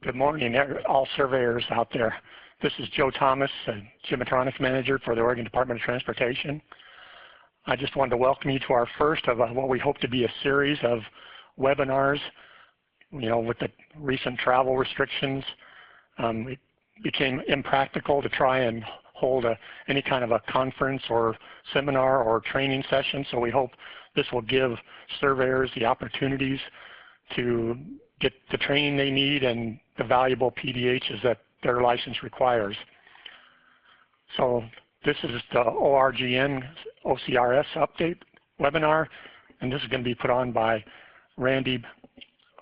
Good morning, all surveyors out there. This is Joe Thomas, Geometronics Manager for the Oregon Department of Transportation. I just wanted to welcome you to our first of what we hope to be a series of webinars. You know, with the recent travel restrictions, it became impractical to try and hold any kind of a conference or seminar or training session, so we hope this will give surveyors the opportunities to get the training they need and the valuable PDHs that their license requires. So this is the ORGN-OCRS update webinar, and this is going to be put on by Randy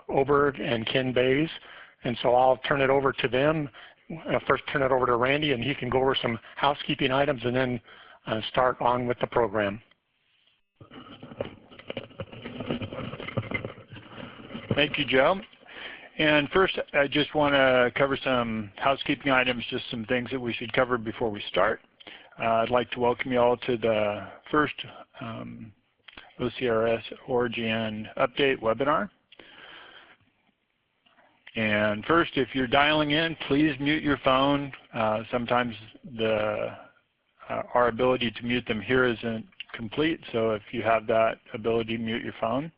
Oberg and Ken Bays. And so I'll turn it over to them. First turn it over to Randy, and he can go over some housekeeping items and then start on with the program. Thank you, Joe. And first, I just want to cover some housekeeping items, just some things that we should cover before we start. I'd like to welcome you all to the first OCRS ORGN update webinar. And first, if you're dialing in, please mute your phone. Sometimes our ability to mute them here isn't complete, so if you have that ability, mute your phone.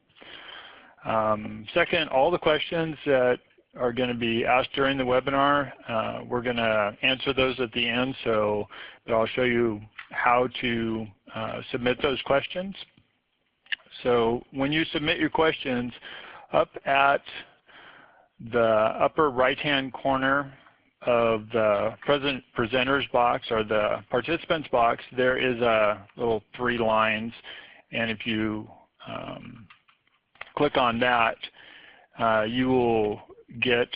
Second, all the questions that are going to be asked during the webinar, we're going to answer those at the end, so I'll show you how to submit those questions. So when you submit your questions, up at the upper right-hand corner of the presenters box or the participants box, there is a little 3 lines, and if you click on that, you will get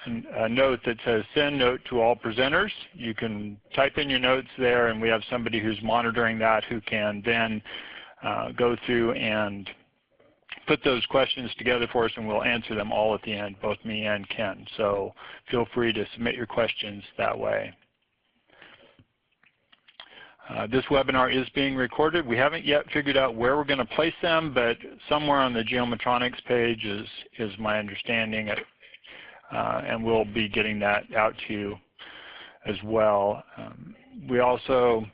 a note that says send note to all presenters. You can type in your notes there, and we have somebody who's monitoring that who can then go through and put those questions together for us, and we'll answer them all at the end, both me and Ken. So feel free to submit your questions that way. This webinar is being recorded. We haven't yet figured out where we're going to place them, but somewhere on the Geometronics page is my understanding, and we'll be getting that out to you as well. We also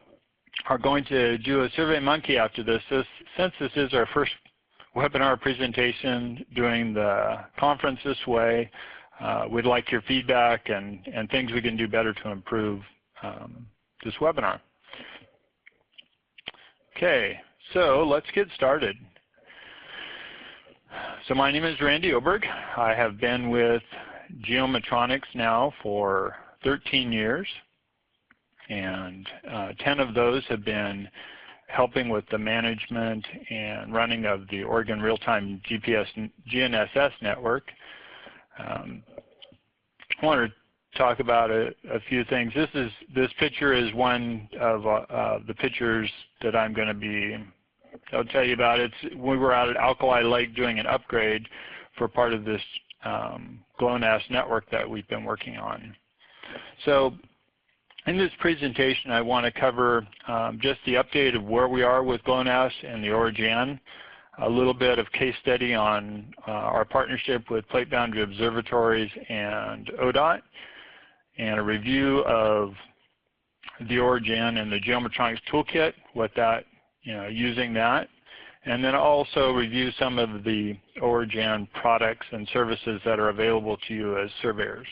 are going to do a SurveyMonkey after this. Since this is our first webinar presentation doing the conference this way, we'd like your feedback and things we can do better to improve this webinar. Okay, so let's get started. So my name is Randy Oberg. I have been with Geometronics now for 13 years, and 10 of those have been helping with the management and running of the Oregon Real-time GNSS Network. I want to talk about a few things. This picture is one of the pictures that I'm going to be, I'll tell you about. We were out at Alkali Lake doing an upgrade for part of this GLONASS network that we've been working on. So in this presentation, I want to cover just the update of where we are with GLONASS and the ORGN, a little bit of case study on our partnership with Plate Boundary Observatories and ODOT, and a review of the ORGN and the Geometronics Toolkit, using that, and then also review some of the ORGN products and services that are available to you as surveyors.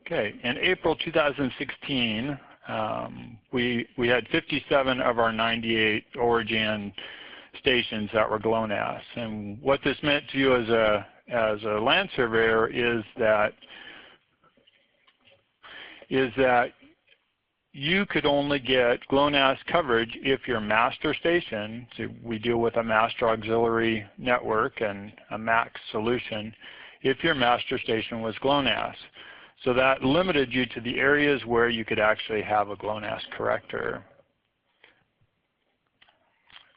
Okay, in April 2016, we had 57 of our 98 ORGN stations that were GLONASS, and what this meant to you as a land surveyor is that you could only get GLONASS coverage if your master station, so we deal with a master auxiliary network and a MAX solution, if your master station was GLONASS. So that limited you to the areas where you could actually have a GLONASS corrector.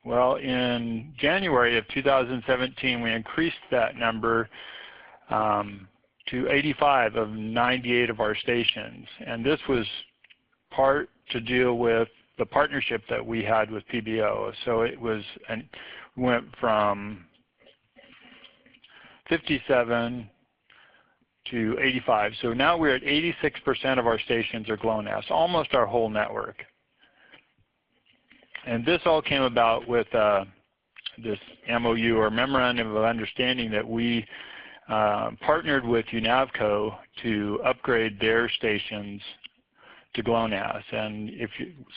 Well, in January of 2017, we increased that number to 85 of 98 of our stations. And this was part to deal with the partnership that we had with PBO. So it was, we went from 57 to 85. So now we're at 86% of our stations are GLONASS, almost our whole network. And this all came about with this MOU, or Memorandum of Understanding, that we partnered with UNAVCO to upgrade their stations to GLONASS. And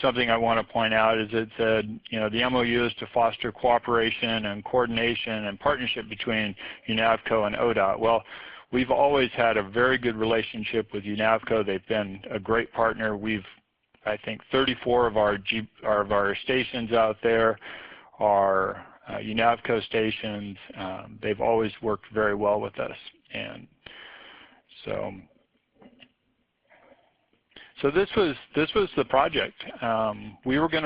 something I want to point out is it said, the MOU is to foster cooperation and coordination and partnership between UNAVCO and ODOT. Well, we've always had a very good relationship with UNAVCO. They've been a great partner. I think 34 of our stations out there are UNAVCO stations. They've always worked very well with us, and so this was the project. We were going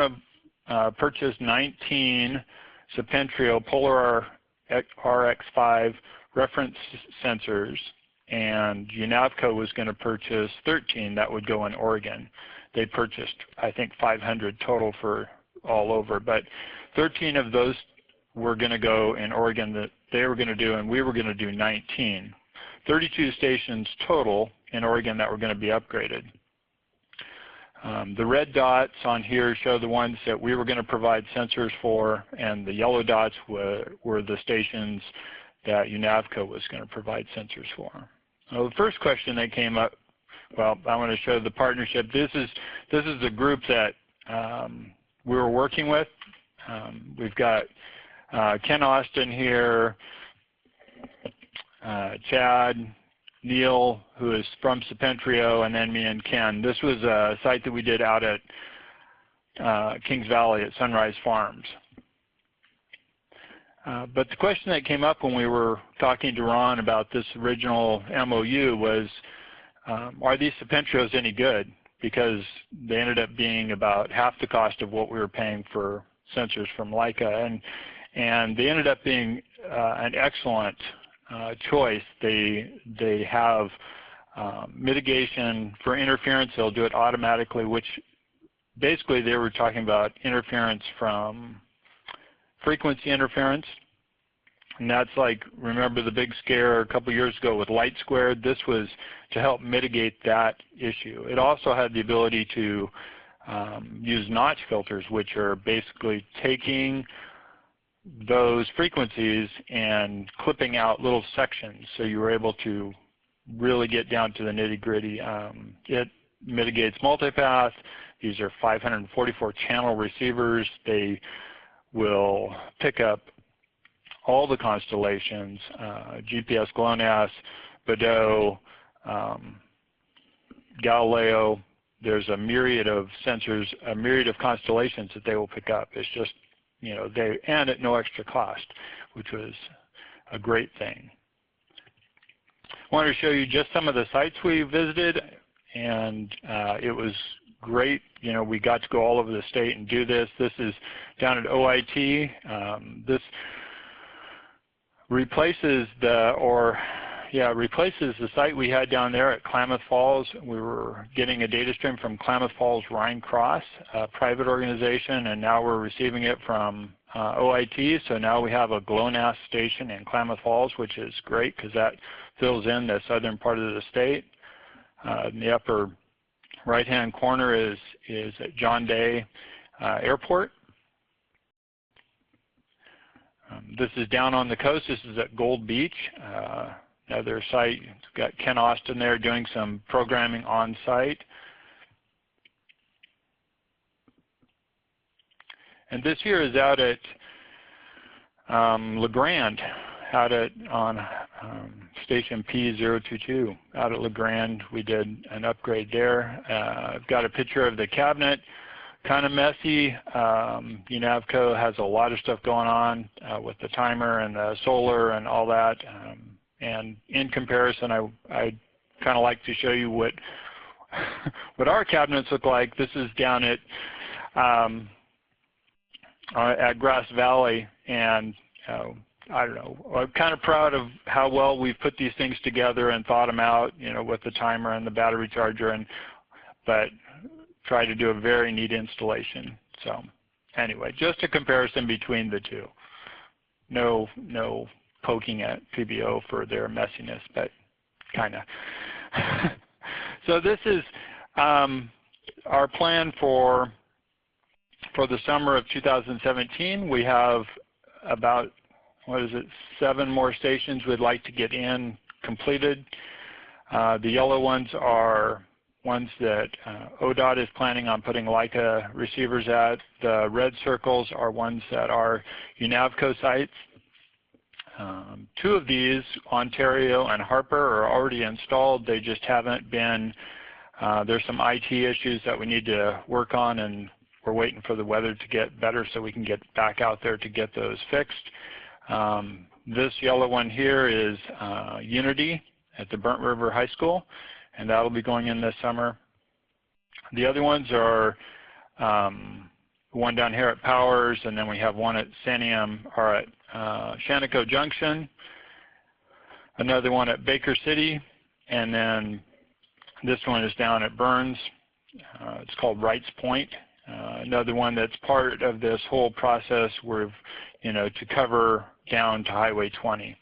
to purchase 19 Septentrio Polar RX5 reference sensors, and UNAVCO was going to purchase 13 that would go in Oregon. They purchased, I think, 500 total for all over, but 13 of those were going to go in Oregon that they were going to do, and we were going to do 19. 32 stations total in Oregon that were going to be upgraded. The red dots on here show the ones that we were going to provide sensors for, and the yellow dots were the stations that UNAVCO was going to provide sensors for. So the first question that came up, well, I want to show the partnership. This is the group that we were working with. We've got Ken Austin here, Chad, Neil, who is from Septentrio, and then me and Ken. This was a site that we did out at Kings Valley at Sunrise Farms. But the question that came up when we were talking to Ron about this original MOU was, are these Septentrios any good? Because they ended up being about half the cost of what we were paying for sensors from Leica, and they ended up being an excellent choice. They have mitigation for interference. They'll do it automatically, which basically they were talking about interference from frequency interference. And that's like, remember the big scare a couple years ago with light squared? This was to help mitigate that issue. It also had the ability to use notch filters, which are basically taking those frequencies and clipping out little sections, so you were able to really get down to the nitty-gritty. It mitigates multipath. These are 544 channel receivers. They will pick up all the constellations, GPS, GLONASS, Badeau, Galileo. There's a myriad of sensors, a myriad of constellations that they will pick up. It's just, and at no extra cost, which was a great thing. I wanted to show you just some of the sites we visited, and it was great. We got to go all over the state and do this. This is down at OIT. This replaces the site we had down there at Klamath Falls. We were getting a data stream from Klamath Falls Rhine Cross, a private organization, and now we're receiving it from OIT. So now we have a GLONASS station in Klamath Falls, which is great because that fills in the southern part of the state. In the upper right-hand corner is at John Day Airport. This is down on the coast. This is at Gold Beach. Another site. It's got Ken Austin there doing some programming on site. And this here is out at La Grande, on station P022. Out at La Grande, we did an upgrade there. I've got a picture of the cabinet. Kind of messy. UNAVCO has a lot of stuff going on with the timer and the solar and all that. And in comparison, I kind of like to show you what our cabinets look like. This is down at Grass Valley, and I don't know. I'm kind of proud of how well we've put these things together and thought them out, with the timer and the battery charger, but try to do a very neat installation. So anyway, just a comparison between the two. No poking at PBO for their messiness, but kind of. So this is our plan for the summer of 2017. We have about, 7 more stations we'd like to get in completed. The yellow ones are ones that ODOT is planning on putting Leica receivers at. The red circles are ones that are UNAVCO sites. 2 of these, Ontario and Harper, are already installed. They just haven't been, there's some IT issues that we need to work on, and we're waiting for the weather to get better so we can get back out there to get those fixed. This yellow one here is Unity at the Burnt River High School, and that'll be going in this summer. The other ones are one down here at Powers, and then we have one at Shantico Junction, another one at Baker City, and then this one is down at Burns. It's called Wrights Point. Another one that's part of this whole process where, to cover down to Highway 20.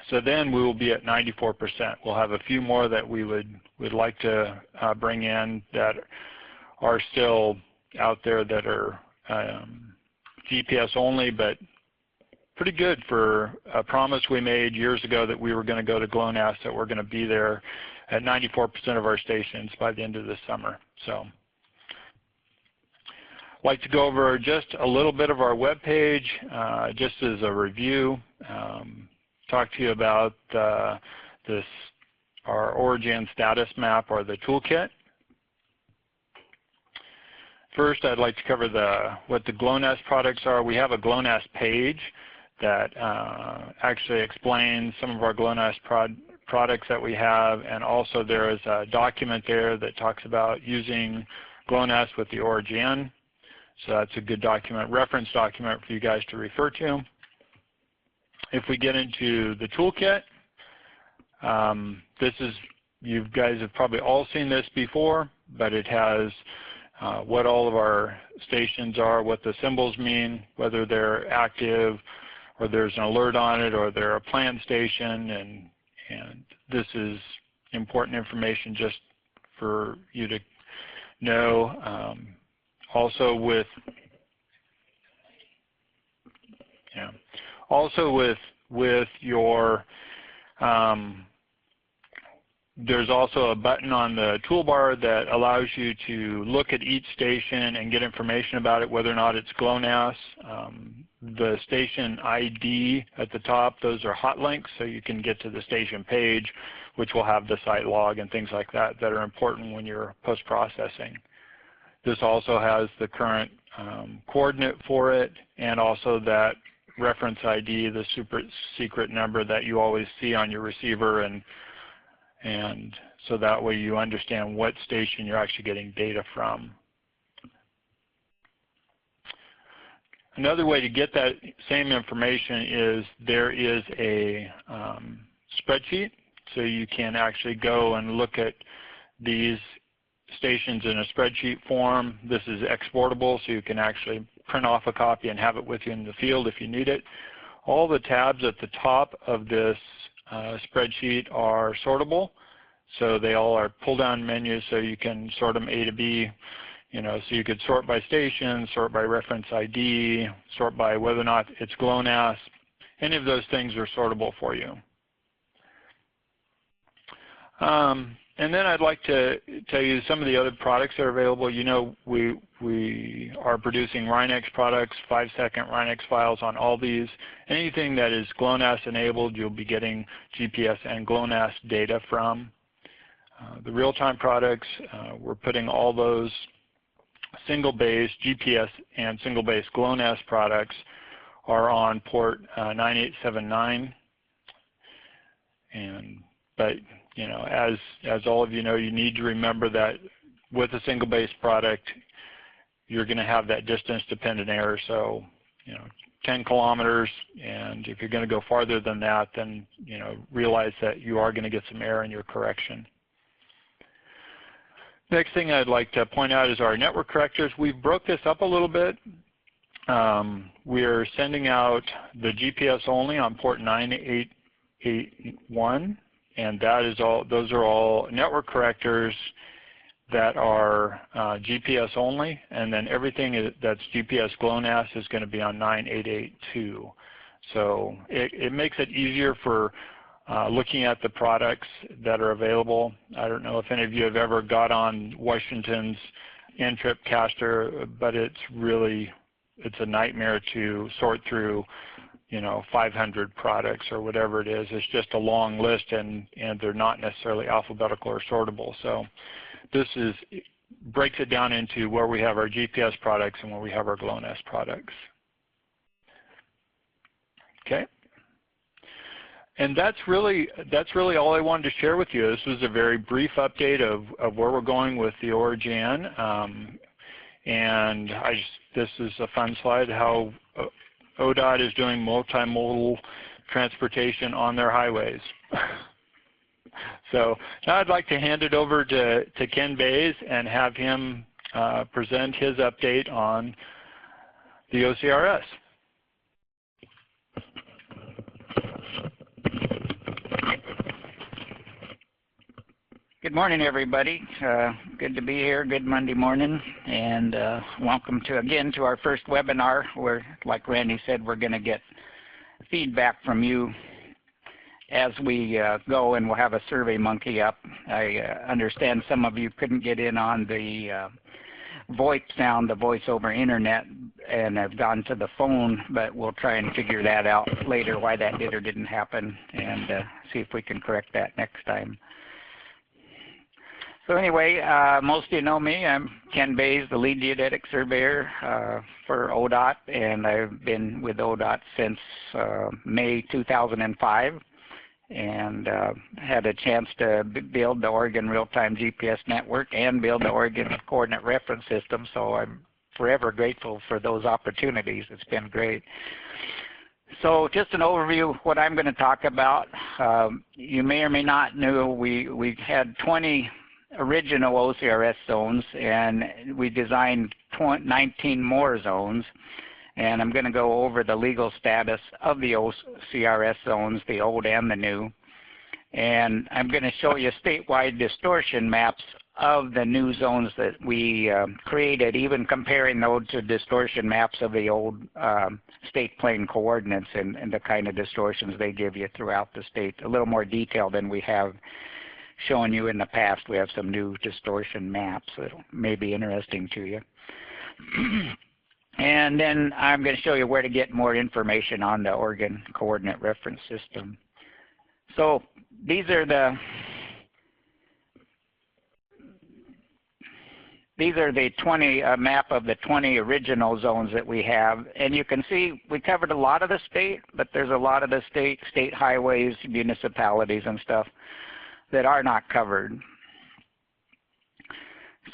So then we will be at 94%. We'll have a few more that we would like to bring in that are still out there that are GPS only, but pretty good for a promise we made years ago that we were going to go to GLONASS, that we're going to be there at 94% of our stations by the end of this summer. So I'd like to go over just a little bit of our web page, just as a review. Talk to you about our ORGN status map, or the toolkit. First, I'd like to cover what the GLONASS products are. We have a GLONASS page that actually explains some of our GLONASS products that we have, and also there is a document there that talks about using GLONASS with the ORGN. So that's a good document, reference document for you guys to refer to. If we get into the toolkit, you guys have probably all seen this before, but it has what all of our stations are, what the symbols mean, whether they're active or there's an alert on it, or they're a planned station, and this is important information just for you to know. Also with your there's also a button on the toolbar that allows you to look at each station and get information about it, whether or not it's GLONASS. The station ID at the top, those are hot links, so you can get to the station page, which will have the site log and things like that that are important when you're post-processing. This also has the current coordinate for it, and also that reference ID, the super secret number that you always see on your receiver, and so that way you understand what station you're actually getting data from. Another way to get that same information is there is a spreadsheet, so you can actually go and look at these stations in a spreadsheet form. This is exportable, so you can actually print off a copy and have it with you in the field if you need it. All the tabs at the top of this spreadsheet are sortable, so they all are pull-down menus, so you can sort them A to B. So you could sort by station, sort by reference ID, sort by whether or not it's GLONASS. Any of those things are sortable for you. And then I'd like to tell you some of the other products that are available. We are producing RINEX products, 5-second RINEX files on all these. Anything that is GLONASS enabled, you'll be getting GPS and GLONASS data from. The real-time products, we're putting all those single-base GPS and single-base GLONASS products are on port 9879. But as all of you know, you need to remember that with a single base product, you're going to have that distance dependent error. So, 10 kilometers, and if you're going to go farther than that, then realize that you are going to get some error in your correction. Next thing I'd like to point out is our network correctors. We've broke this up a little bit. we're sending out the GPS only on port 9881, and that is all. Those are all network correctors that are GPS only, and then everything that's GPS GLONASS is going to be on 9882. So it makes it easier for looking at the products that are available. I don't know if any of you have ever got on Washington's N-trip caster, but it's a nightmare to sort through, 500 products or whatever it is. It's just a long list, and they're not necessarily alphabetical or sortable. So this breaks it down into where we have our GPS products and where we have our GLONASS products. Okay. And that's really all I wanted to share with you. This was a very brief update of where we're going with the ORGN. And this is a fun slide, how ODOT is doing multimodal transportation on their highways. So now I'd like to hand it over to Ken Bays and have him present his update on the OCRS. Good morning, everybody. Good to be here. Good Monday morning, and welcome again to our first webinar where, like Randy said, we're going to get feedback from you as we go, and we'll have a Survey Monkey up. I understand some of you couldn't get in on the VoIP sound, the voice over internet, and have gone to the phone, but we'll try and figure that out later, why that did or didn't happen, and see if we can correct that next time. So anyway, most of you know me. I'm Ken Bays, the lead geodetic surveyor for ODOT, and I've been with ODOT since May 2005, and had a chance to build the Oregon Real-time GPS Network and build the Oregon Coordinate Reference System, so I'm forever grateful for those opportunities. It's been great. So just an overview of what I'm going to talk about. You may or may not know we had 20 original OCRS zones, and we designed 19 more zones, and I'm going to go over the legal status of the OCRS zones, the old and the new, and I'm going to show you statewide distortion maps of the new zones that we created, even comparing those to distortion maps of the old state plane coordinates and the kind of distortions they give you throughout the state, a little more detail than we have shown you in the past. We have some new distortion maps that may be interesting to you. And then I'm going to show you where to get more information on the Oregon Coordinate Reference System. So these are the map of the 20 original zones that we have, and you can see we covered a lot of the state, but there's a lot of the state highways, municipalities and stuff that are not covered.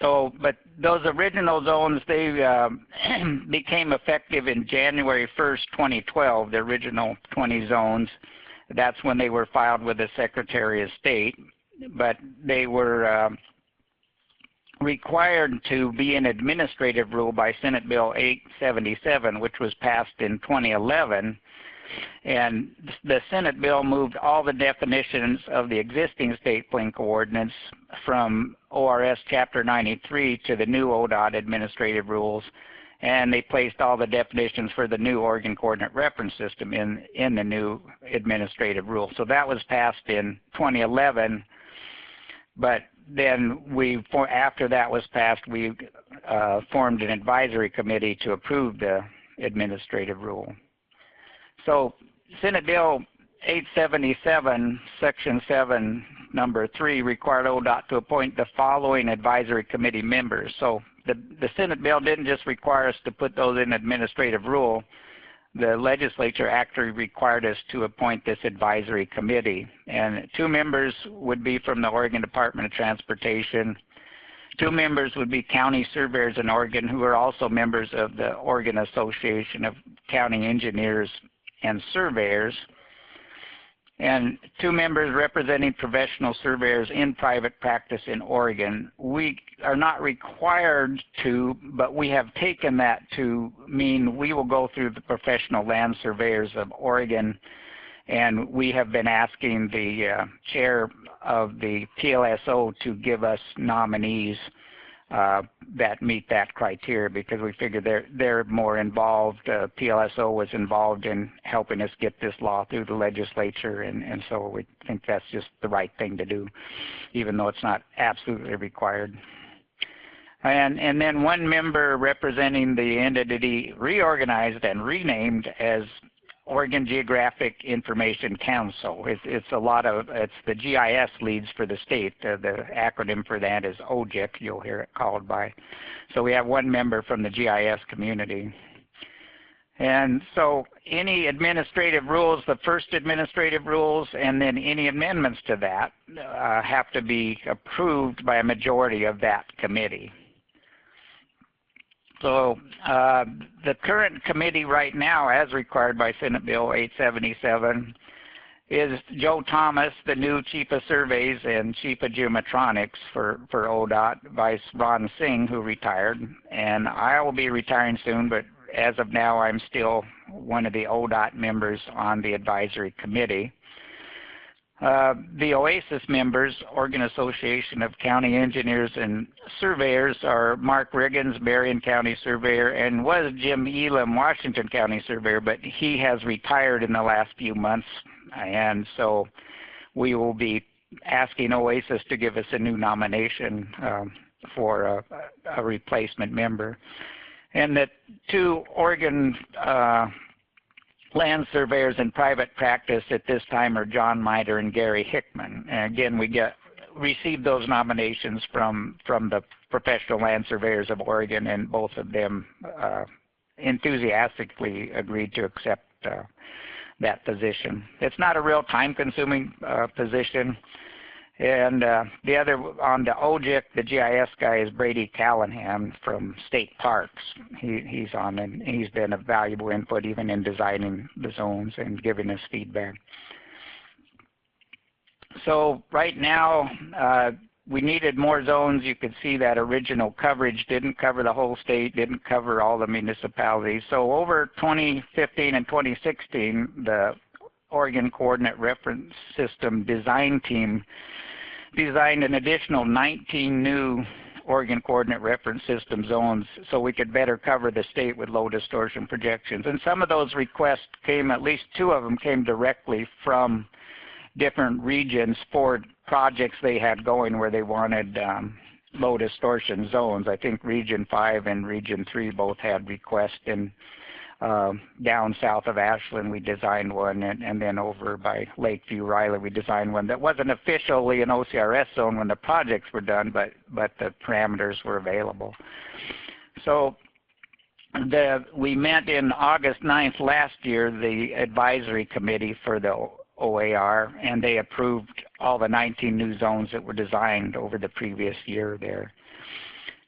So, but those original zones, they became effective in January 1st, 2012, the original 20 zones. That's when they were filed with the Secretary of State, but they were required to be an administrative rule by Senate Bill 877, which was passed in 2011. And the Senate bill moved all the definitions of the existing state plane coordinates from ORS Chapter 93 to the new ODOT administrative rules, and they placed all the definitions for the new Oregon Coordinate Reference System in the new administrative rule. So that was passed in 2011, but then after that was passed, we formed an advisory committee to approve the administrative rule. So Senate Bill 877, Section 7, Number 3, required ODOT to appoint the following advisory committee members. So the Senate bill didn't just require us to put those in administrative rule. The legislature actually required us to appoint this advisory committee. And 2 members would be from the Oregon Department of Transportation. 2 members would be county surveyors in Oregon who are also members of the Oregon Association of County Engineers and Surveyors. and 2 members representing professional surveyors in private practice in Oregon. We are not required to, but we have taken that to mean we will go through the Professional Land Surveyors of Oregon, and we have been asking the chair of the PLSO to give us nominees that meet that criteria, because we figure they're more involved. PLSO was involved in helping us get this law through the legislature, and so we think that's just the right thing to do, even though it's not absolutely required. And then 1 member representing the entity reorganized and renamed as Oregon Geographic Information Council. It's the GIS leads for the state. The acronym for that is OGIC, you'll hear it called by. So we have 1 member from the GIS community. And so any administrative rules, the first administrative rules, and then any amendments to that have to be approved by a majority of that committee. So the current committee right now, as required by Senate Bill 877, is Joe Thomas, the new Chief of Surveys and Chief of Geometronics for ODOT, Vice Ron Singh, who retired, and I will be retiring soon, but as of now I'm still one of the ODOT members on the advisory committee. The OASIS members, Oregon Association of County Engineers and Surveyors, are Mark Riggins, Berrien County Surveyor, and was Jim Elam, Washington County Surveyor, but he has retired in the last few months, and so we will be asking OASIS to give us a new nomination for a replacement member. And the 2 Oregon land surveyors in private practice at this time are John Miter and Gary Hickman. And again, we received those nominations from the Professional Land Surveyors of Oregon, and both of them enthusiastically agreed to accept that position. It's not a real time-consuming position. And the other, on the OGIC, the GIS guy is Brady Callahan from State Parks. He's on, and he's been a valuable input even in designing the zones and giving us feedback. So right now, we needed more zones. You could see that original coverage didn't cover the whole state, didn't cover all the municipalities. So over 2015 and 2016, the Oregon Coordinate Reference System design team designed an additional 19 new Oregon Coordinate Reference System zones so we could better cover the state with low distortion projections. And some of those requests came, at least 2 of them came directly from different regions for projects they had going where they wanted low distortion zones. I think Region 5 and Region 3 both had requests, and down south of Ashland we designed one, and then over by Lakeview, Riley, we designed one that wasn't officially an OCRS zone when the projects were done, but the parameters were available. So we met in August 9th last year, the advisory committee for the OAR, and they approved all the 19 new zones that were designed over the previous year there.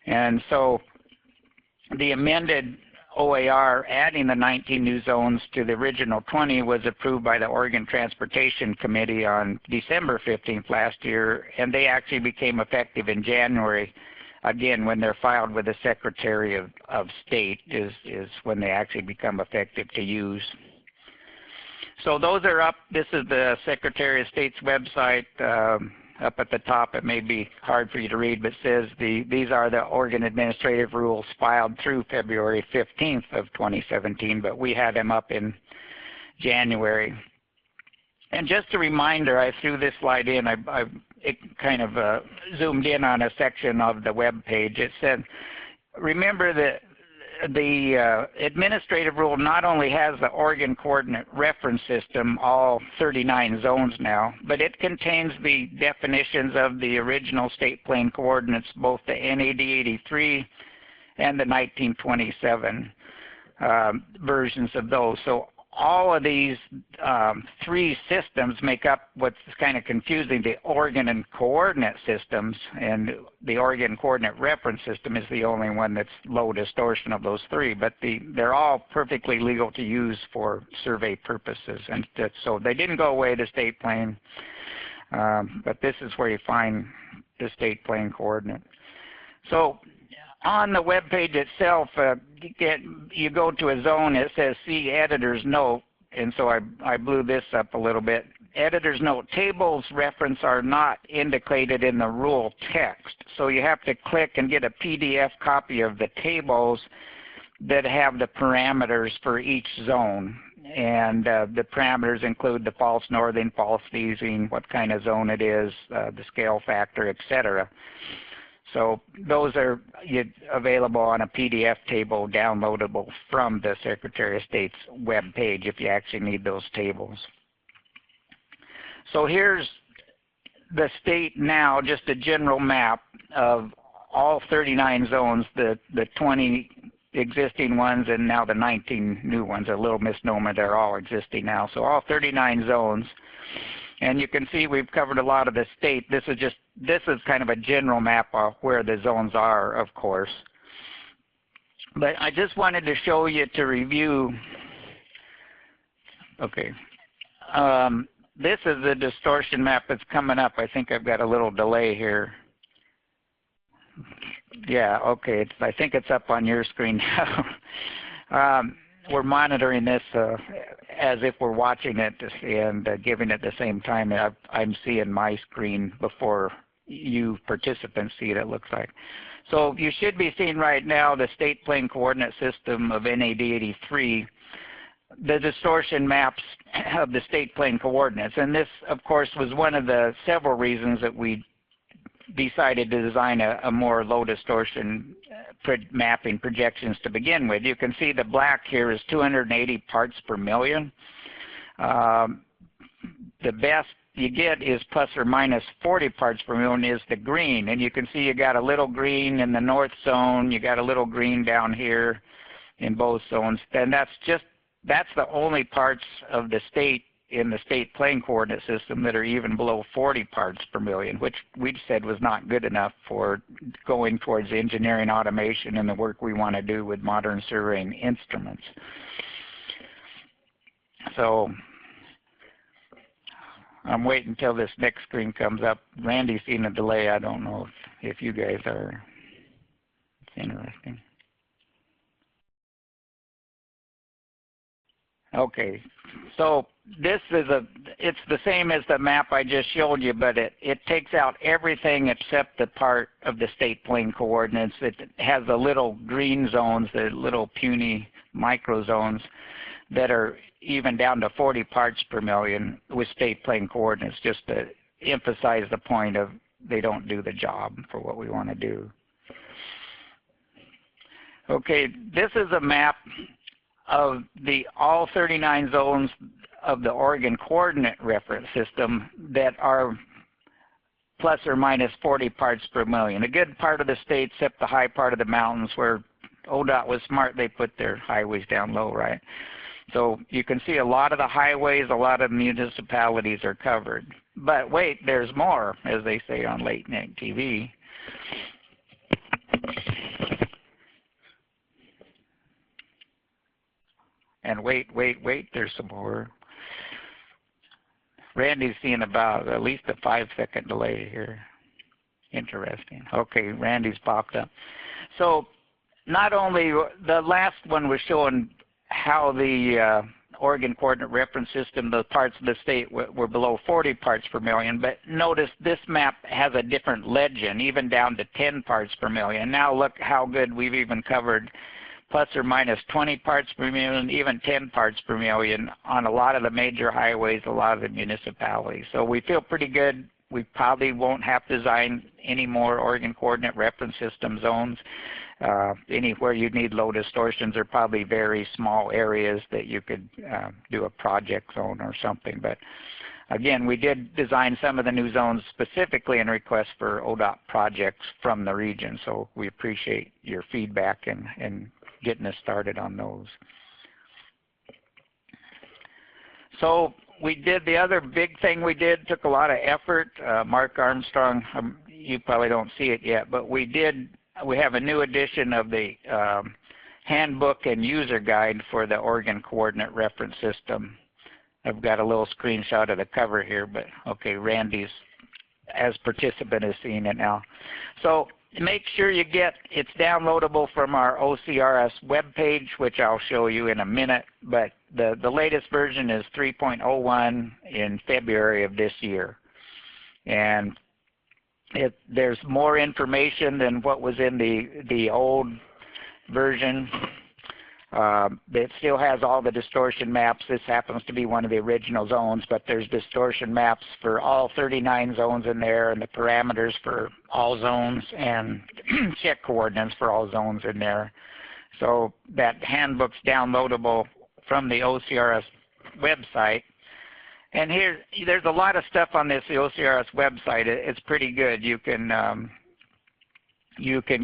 And so the amended OAR adding the 19 new zones to the original 20 was approved by the Oregon Transportation Committee on December 15th last year, and they actually became effective in January. Again, when they're filed with the Secretary of State is when they actually become effective to use. So those are up. This is the Secretary of State's website. Up at the top, it may be hard for you to read, but it says these are the Oregon administrative rules filed through February 15th of 2017, but we had them up in January. And just a reminder, I threw this slide in. It kind of zoomed in on a section of the web page. It said, remember that the administrative rule not only has the Oregon Coordinate Reference System, all 39 zones now, but it contains the definitions of the original state plane coordinates, both the NAD 83 and the 1927 versions of those. So all of these three systems make up what's kind of confusing, the Oregon and coordinate systems, and the Oregon coordinate reference system is the only one that's low distortion of those three, but they're all perfectly legal to use for survey purposes, and so they didn't go away, the state plane, but this is where you find the state plane coordinate. So on the web page itself, you go to a zone, it says see editor's note, and so I blew this up a little bit. Editor's note, tables reference are not indicated in the rule text, so you have to click and get a PDF copy of the tables that have the parameters for each zone. And the parameters include the false northing, false easing, what kind of zone it is, the scale factor, etc. So those are available on a PDF table downloadable from the Secretary of State's web page if you actually need those tables. So here's the state now, just a general map of all 39 zones, the 20 existing ones and now the 19 new ones. A little misnomer, they're all existing now. So all 39 zones. And you can see we've covered a lot of the state. This is kind of a general map of where the zones are, of course. But I just wanted to show you to review. Okay. This is the distortion map that's coming up. I think I've got a little delay here. Yeah, okay. I think it's up on your screen now. We're monitoring this as if we're watching it and giving it the same time. I'm seeing my screen before you participants see it, it looks like. So you should be seeing right now the state plane coordinate system of NAD 83, the distortion maps of the state plane coordinates. And this, of course, was one of the several reasons that we decided to design a more low distortion mapping projections to begin with. You can see the black here is 280 parts per million. The best you get is plus or minus 40 parts per million is the green. And you can see you got a little green in the north zone, you got a little green down here in both zones. And that's the only parts of the state in the state plane coordinate system that are even below 40 parts per million, which we said was not good enough for going towards engineering automation and the work we want to do with modern surveying instruments. So I'm waiting until this next screen comes up. Randy's seen a delay. I don't know if you guys are. It's interesting. Okay, so this is it's the same as the map I just showed you, but it takes out everything except the part of the state plane coordinates. It has the little green zones, the little puny micro zones that are even down to 40 parts per million with state plane coordinates, just to emphasize the point of they don't do the job for what we want to do. Okay, this is a map of all 39 zones of the Oregon coordinate reference system that are plus or minus 40 parts per million. A good part of the state, except the high part of the mountains where ODOT was smart, they put their highways down low, right? So you can see a lot of the highways, a lot of municipalities are covered. But wait, there's more, as they say on late night TV. And wait, there's some more. Randy's seeing about at least a 5-second delay here. Interesting. Okay, Randy's popped up. So not only, the last one was showing how the Oregon Coordinate Reference System, the parts of the state were below 40 parts per million, but notice this map has a different legend, even down to 10 parts per million. Now look how good we've even covered plus or minus 20 parts per million, even 10 parts per million on a lot of the major highways, a lot of the municipalities. So we feel pretty good. We probably won't have to design any more Oregon Coordinate Reference System zones. Anywhere you need low distortions are probably very small areas that you could do a project zone or something. But again, we did design some of the new zones specifically in request for ODOT projects from the region. So we appreciate your feedback and getting us started on those. So we did the other big thing we did, took a lot of effort. Mark Armstrong, you probably don't see it yet, but we have a new edition of the handbook and user guide for the Oregon Coordinate Reference System. I've got a little screenshot of the cover here, but okay, Randy's as participant is seeing it now. So make sure you it's downloadable from our OCRS webpage, which I'll show you in a minute, but the latest version is 3.01 in February of this year. And there's more information than what was in the old version. It still has all the distortion maps. This happens to be one of the original zones, but there's distortion maps for all 39 zones in there, and the parameters for all zones, and check coordinates for all zones in there. So that handbook's downloadable from the OCRS website. And there's a lot of stuff on the OCRS website. It's pretty good. You can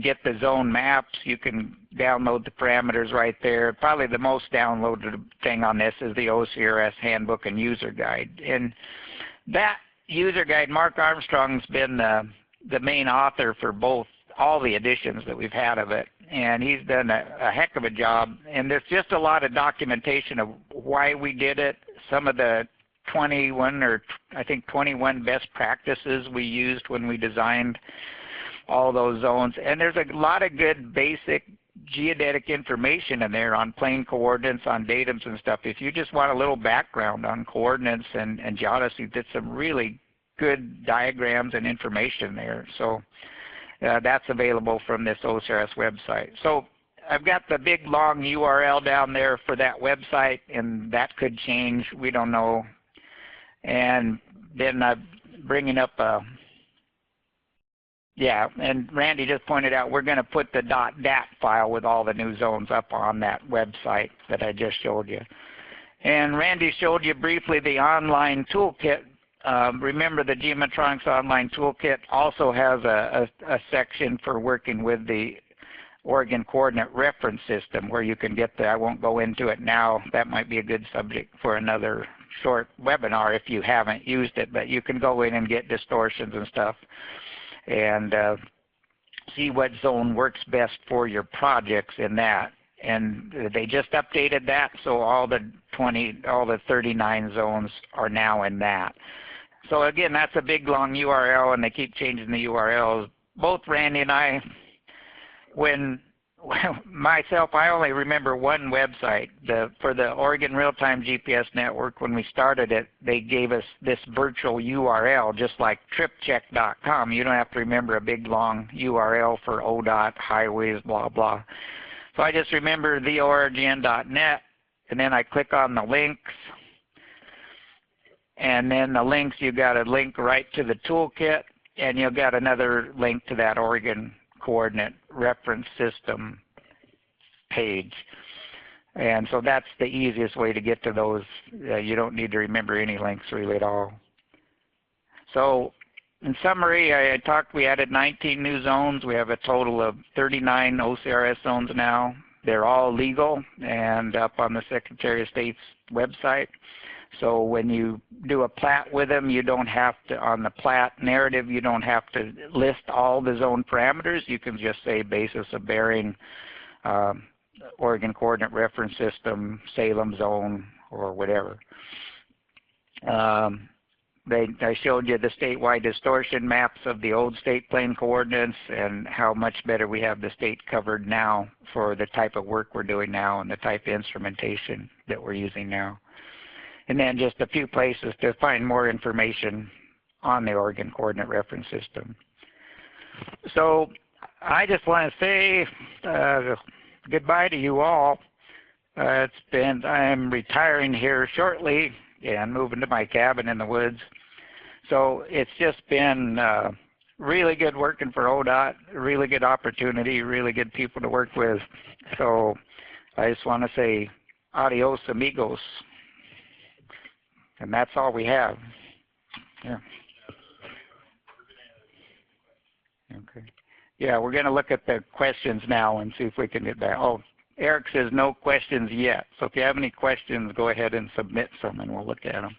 get the zone maps. You can download the parameters right there. Probably the most downloaded thing on this is the OCRS handbook and user guide. And that user guide, Mark Armstrong's been the main author for all the editions that we've had of it. And he's done a heck of a job. And there's just a lot of documentation of why we did it. Some of the 21 best practices we used when we designed all those zones. And there's a lot of good basic geodetic information in there on plane coordinates, on datums and stuff. If you just want a little background on coordinates and geodesy, there's some really good diagrams and information there. So that's available from this OCRS website. So I've got the big long URL down there for that website, and that could change. We don't know. And then I'm bringing up and Randy just pointed out we're going to put the .dat file with all the new zones up on that website that I just showed you. And Randy showed you briefly the online toolkit. Remember, the Geometronics online toolkit also has a section for working with the Oregon Coordinate Reference System where you can get I won't go into it now. That might be a good subject for another short webinar if you haven't used it, but you can go in and get distortions and stuff and see what zone works best for your projects in that. And they just updated that, so all the 39 zones are now in that. So again, that's a big long URL, and they keep changing the URLs. Both Randy and I, I only remember one website. For the Oregon Real-time GPS Network, when we started it, they gave us this virtual URL, just like tripcheck.com. You don't have to remember a big long URL for ODOT, highways, blah, blah. So I just remember the ORGN.net, and then I click on the links. And then the links, you got a link right to the toolkit, and you'll get another link to that Oregon Coordinate Reference System page. And so that's the easiest way to get to those. You don't need to remember any links really at all. So in summary, we added 19 new zones. We have a total of 39 OCRS zones now. They're all legal and up on the Secretary of State's website. So when you do a plat with them, you don't have to, on the plat narrative, you don't have to list all the zone parameters. You can just say basis of bearing, Oregon Coordinate Reference System, Salem Zone, or whatever. I showed you the statewide distortion maps of the old state plane coordinates and how much better we have the state covered now for the type of work we're doing now and the type of instrumentation that we're using now. And then just a few places to find more information on the Oregon Coordinate Reference System. So I just want to say goodbye to you all. I'm retiring here shortly and moving to my cabin in the woods. So it's just been really good working for ODOT, really good opportunity, really good people to work with. So I just want to say adios amigos. And that's all we have. Yeah. Okay. Yeah, we're going to look at the questions now and see if we can get that. Oh, Eric says no questions yet. So if you have any questions, go ahead and submit some and we'll look at them.